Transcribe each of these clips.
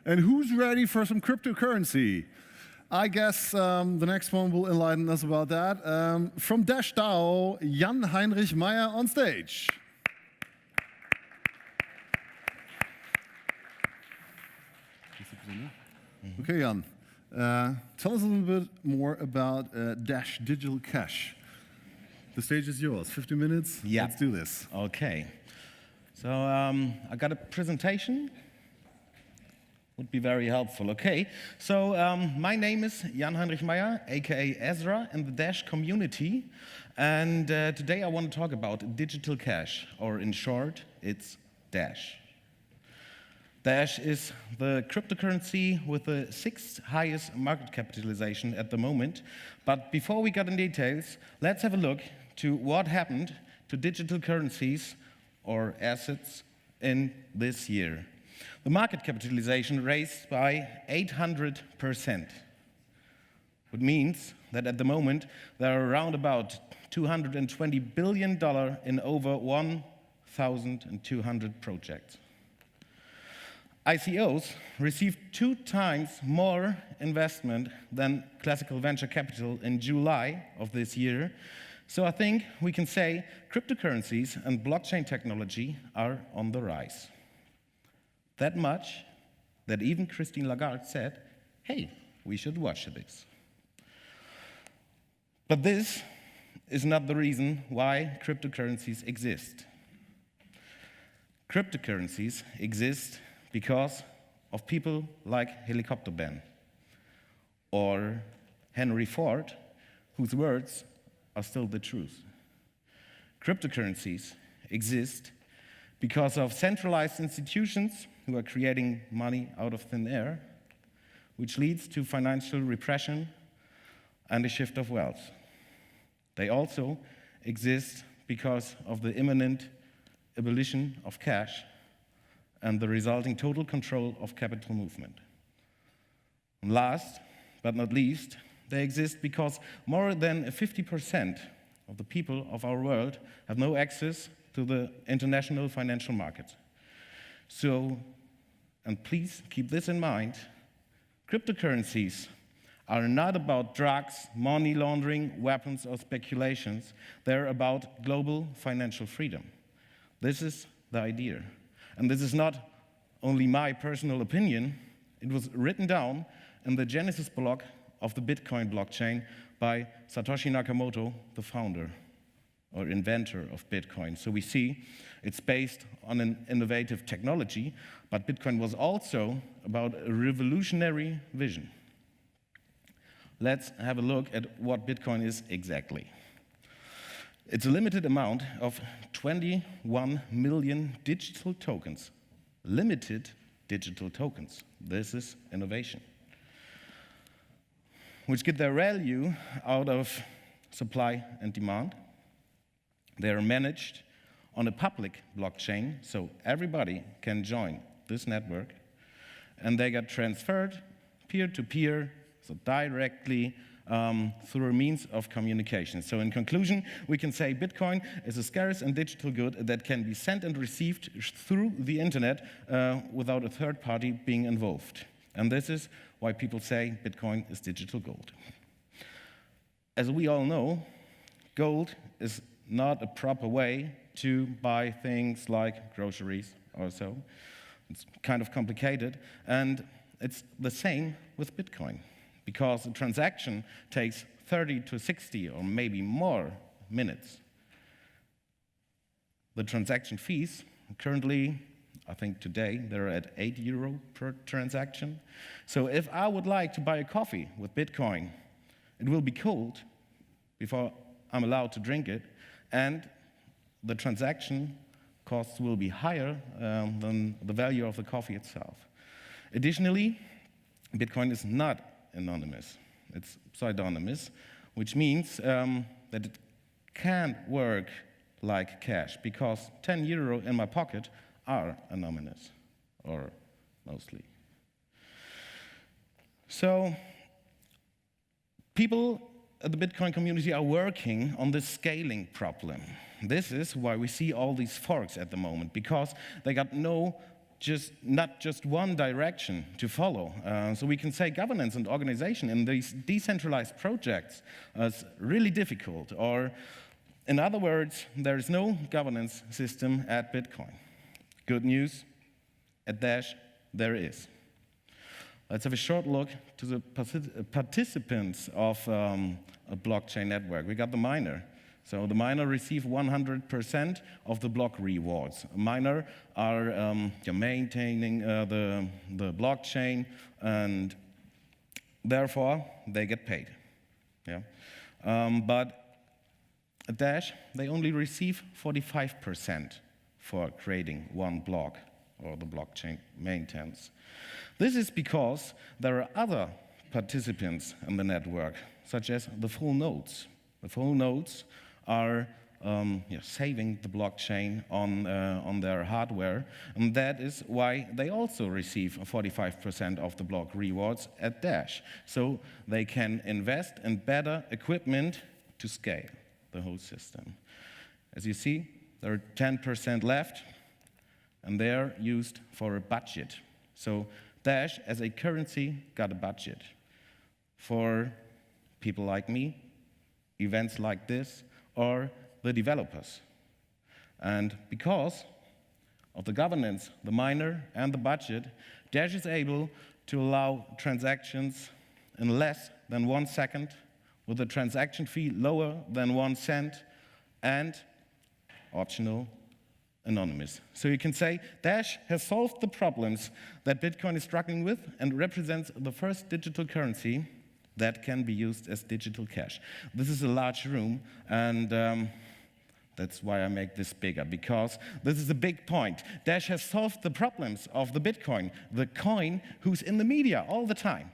And who's ready for some cryptocurrency? I guess the next one will enlighten us about that. From Dash DAO, Heinrich Meyer on stage. Okay, Jan. Tell us a little bit more about Dash Digital Cash. The stage is yours. 50 minutes. Yeah. Let's do this. Okay. So I got a presentation. Would be very helpful. Okay. So my name is Heinrich Meyer, aka Ezra, in the Dash community, and today I want to talk about digital cash, or in short, it's Dash. Dash is the cryptocurrency with the 6th highest market capitalization at the moment. But before we get in details, let's have a look to what happened to digital currencies or assets in this year. The market capitalization raised by 800%, which means that at the moment there are around about $220 billion in over 1,200 projects. ICOs received 2 times more investment than classical venture capital in July of this year. So I think we can say cryptocurrencies and blockchain technology are on the rise. That much that even Christine Lagarde said, hey, we should watch this. But this is not the reason why cryptocurrencies exist. Cryptocurrencies exist because of people like Helicopter Ben or Henry Ford, whose words are still the truth. Cryptocurrencies exist because of centralized institutions who are creating money out of thin air, which leads to financial repression and a shift of wealth. They also exist because of the imminent abolition of cash and the resulting total control of capital movement. And last but not least, they exist because more than 50% of the people of our world have no access to the international financial market. So, and please keep this in mind, cryptocurrencies are not about drugs, money laundering, weapons, or speculations. They're about global financial freedom. This is the idea. And this is not only my personal opinion. It was written down in the Genesis block of the Bitcoin blockchain by Satoshi Nakamoto, the founder or inventor of Bitcoin. So we see it's based on an innovative technology, but Bitcoin was also about a revolutionary vision. Let's have a look at what Bitcoin is exactly. It's a limited amount of 21 million digital tokens. Limited digital tokens. This is innovation. Which get their value out of supply and demand. They are managed on a public blockchain, so everybody can join this network. And they get transferred peer-to-peer, so directly through a means of communication. So in conclusion, we can say Bitcoin is a scarce and digital good that can be sent and received through the internet without a third party being involved. And this is why people say Bitcoin is digital gold. As we all know, gold is not a proper way to buy things like groceries or so. It's kind of complicated, and it's the same with Bitcoin, because a transaction takes 30 to 60 or maybe more minutes. The transaction fees, currently, I think today, they're at €8 per transaction. So if I would like to buy a coffee with Bitcoin, it will be cold before I'm allowed to drink it, and the transaction costs will be higher than the value of the coffee itself. Additionally, Bitcoin is not anonymous. It's pseudonymous, which means that it can't work like cash, because €10 in my pocket are anonymous, or mostly. So people at the Bitcoin community are working on this scaling problem. This is why we see all these forks at the moment, because they got no not just one direction to follow. So we can say governance and organization in these decentralized projects is really difficult, or in other words, there is no governance system at Bitcoin. Good news, at Dash there is. Let's have a short look to the participants of a blockchain network. We got the miner. So the miner receive 100% of the block rewards. Miner are maintaining the blockchain, and therefore they get paid. Yeah. But at Dash, they only receive 45% for creating one block, or the blockchain maintenance. This is because there are other participants in the network, such as the full nodes. The full nodes are saving the blockchain on their hardware, and that is why they also receive 45% of the block rewards at Dash. So they can invest in better equipment to scale the whole system. As you see, there are 10% left, and they're used for a budget. So Dash, as a currency, got a budget for people like me, events like this, or the developers. And because of the governance, the miner, and the budget, Dash is able to allow transactions in less than 1 second, with a transaction fee lower than 1 cent, and optional, anonymous. So you can say Dash has solved the problems that Bitcoin is struggling with and represents the first digital currency that can be used as digital cash. This is a large room, and that's why I make this bigger, because this is a big point. Dash has solved the problems of the Bitcoin, the coin who's in the media all the time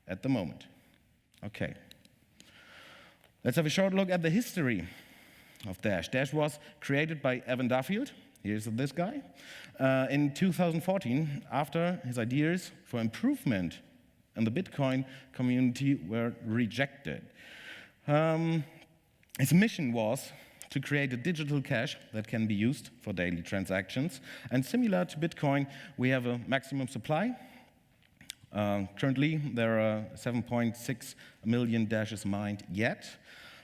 at the moment. Okay. Let's have a short look at the history of Dash. Dash was created by Evan Duffield. Here's this guy. In 2014, after his ideas for improvement in the Bitcoin community were rejected. His mission was to create a digital cash that can be used for daily transactions. And similar to Bitcoin, we have a maximum supply. Currently, there are 7.6 million Dashes mined yet.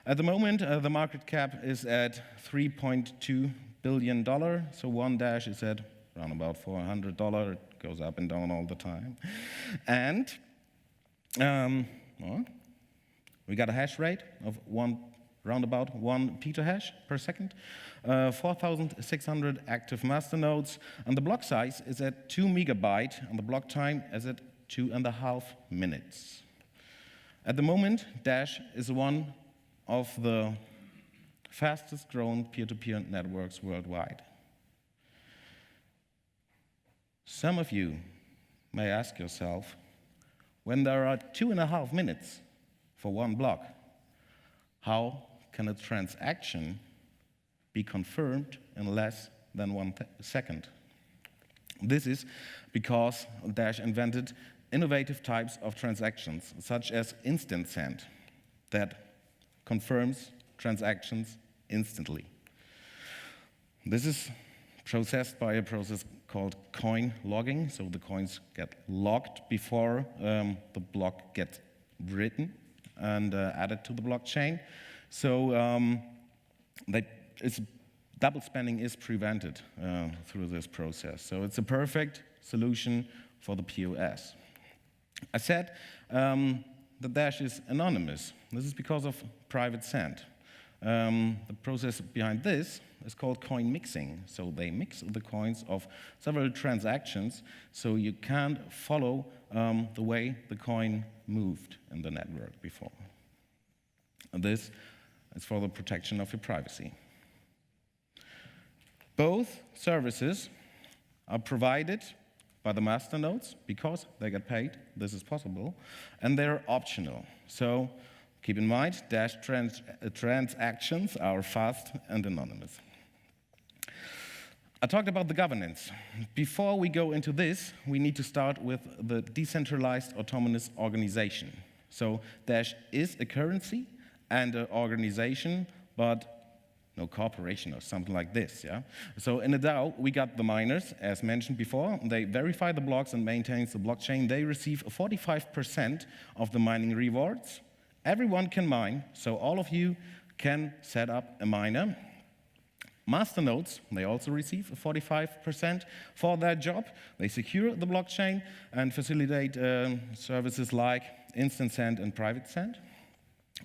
At the moment, the market cap is at $3.2 billion. So one Dash is at around about $400. It goes up and down all the time. And we got a hash rate of round about 1 petahash per second, 4,600 active master nodes, and the block size is at 2 megabytes, and the block time is at 2.5 minutes. At the moment, Dash is one of the fastest growing peer-to-peer networks worldwide. Some of you may ask yourself, when there are 2.5 minutes for one block, how can a transaction be confirmed in less than 1 second? This is because Dash invented innovative types of transactions, such as instant send, that confirms transactions instantly. This is processed by a process called coin logging, so the coins get logged before the block gets written and added to the blockchain. So double spending is prevented through this process. So it's a perfect solution for the POS. I said the Dash is anonymous. This is because of private send. The process behind this is called coin mixing. So they mix the coins of several transactions, so you can't follow the way the coin moved in the network before. And this is for the protection of your privacy. Both services are provided by the masternodes because they get paid. This is possible, and they're optional. So keep in mind, Dash transactions are fast and anonymous. I talked about the governance. Before we go into this, we need to start with the decentralized autonomous organization. So Dash is a currency and an organization, but no corporation or something like this, yeah? So in a DAO, we got the miners, as mentioned before. They verify the blocks and maintain the blockchain. They receive 45% of the mining rewards. Everyone can mine, so all of you can set up a miner. Masternodes, they also receive 45% for their job. They secure the blockchain and facilitate services like instant send and private send.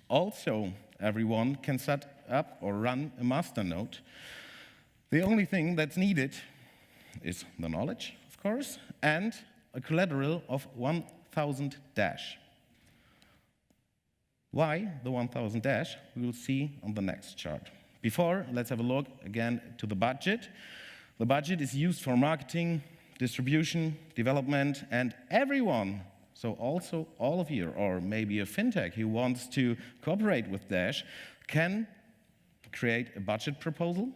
Also, everyone can set up or run a masternode. The only thing that's needed is the knowledge, of course, and a collateral of 1,000 dash. Why the 1,000 dash? We will see on the next chart. Before, let's have a look again to the budget. The budget is used for marketing, distribution, development, and everyone, so also all of you, or maybe a fintech who wants to cooperate with Dash, can create a budget proposal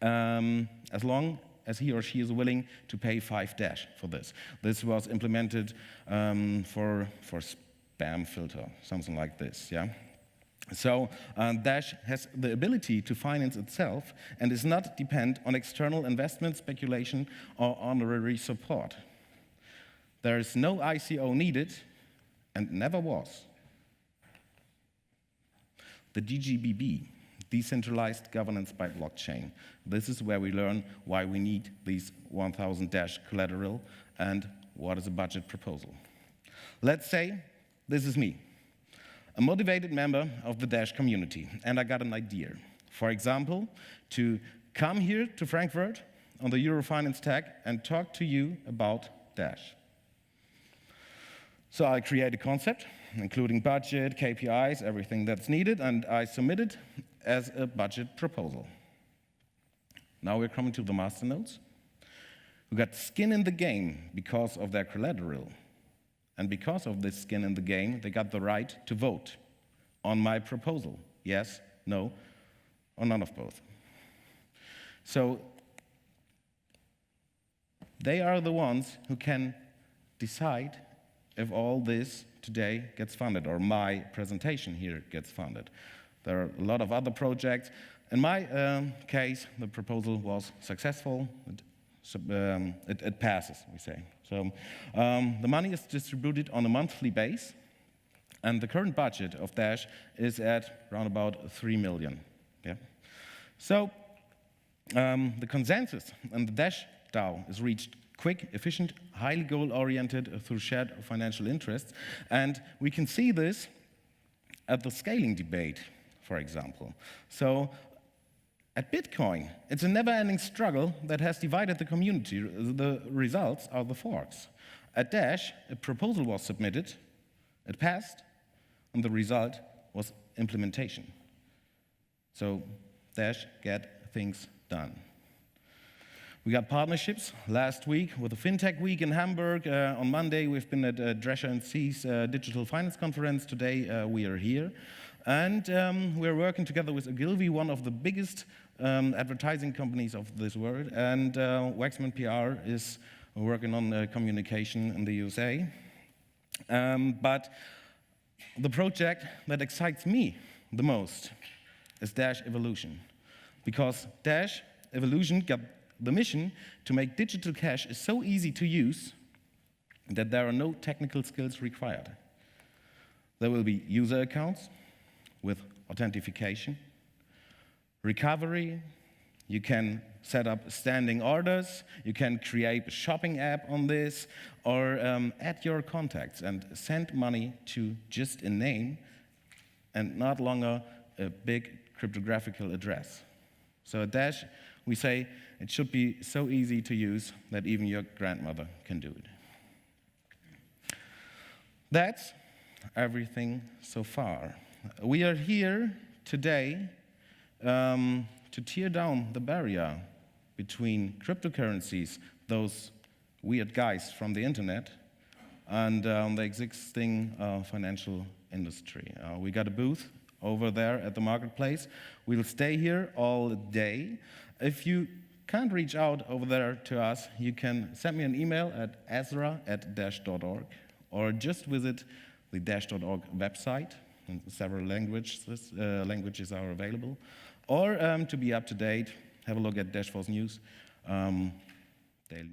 as long as he or she is willing to pay 5 Dash for this. This was implemented for spam filter, something like this, yeah? So Dash has the ability to finance itself and is not dependent on external investment, speculation, or honorary support. There is no ICO needed, and never was. The DGBB, Decentralized Governance by Blockchain. This is where we learn why we need these 1,000 Dash collateral and what is a budget proposal. Let's say this is me, a motivated member of the Dash community, and I got an idea. For example, to come here to Frankfurt on the Eurofinance Tech and talk to you about Dash. So I create a concept, including budget, KPIs, everything that's needed, and I submit it as a budget proposal. Now we're coming to the masternodes, who got skin in the game because of their collateral. And because of this skin in the game, they got the right to vote on my proposal. Yes, no, or none of both. So they are the ones who can decide if all this today gets funded, or my presentation here gets funded. There are a lot of other projects. In my case, the proposal was successful. It passes, we say. So the money is distributed on a monthly base, and the current budget of Dash is at around about 3 million. Yeah? So the consensus and the Dash DAO is reached quick, efficient, highly goal-oriented through shared financial interests, and we can see this at the scaling debate, for example. So at Bitcoin, it's a never-ending struggle that has divided the community. The results are the forks. At Dash, a proposal was submitted, it passed, and the result was implementation. So Dash get things done. We got partnerships last week with the FinTech Week in Hamburg. On Monday, we've been at Drescher & C's Digital Finance Conference. Today, we are here. And we're working together with Ogilvy, one of the biggest advertising companies of this world. And Waxman PR is working on communication in the USA. But the project that excites me the most is Dash Evolution. Because Dash Evolution got the mission to make digital cash is so easy to use that there are no technical skills required. There will be user accounts with authentication, recovery, you can set up standing orders, you can create a shopping app on this, or add your contacts and send money to just a name and not longer a big cryptographic address. So at Dash, we say it should be so easy to use that even your grandmother can do it. That's everything so far. We are here today to tear down the barrier between cryptocurrencies, those weird guys from the internet, and the existing financial industry. We got a booth over there at the marketplace. We'll stay here all day. If you can't reach out over there to us, you can send me an email at ezra@dash.org, or just visit the dash.org website. And several languages are available. Or to be up to date, have a look at Dashforce News. Daily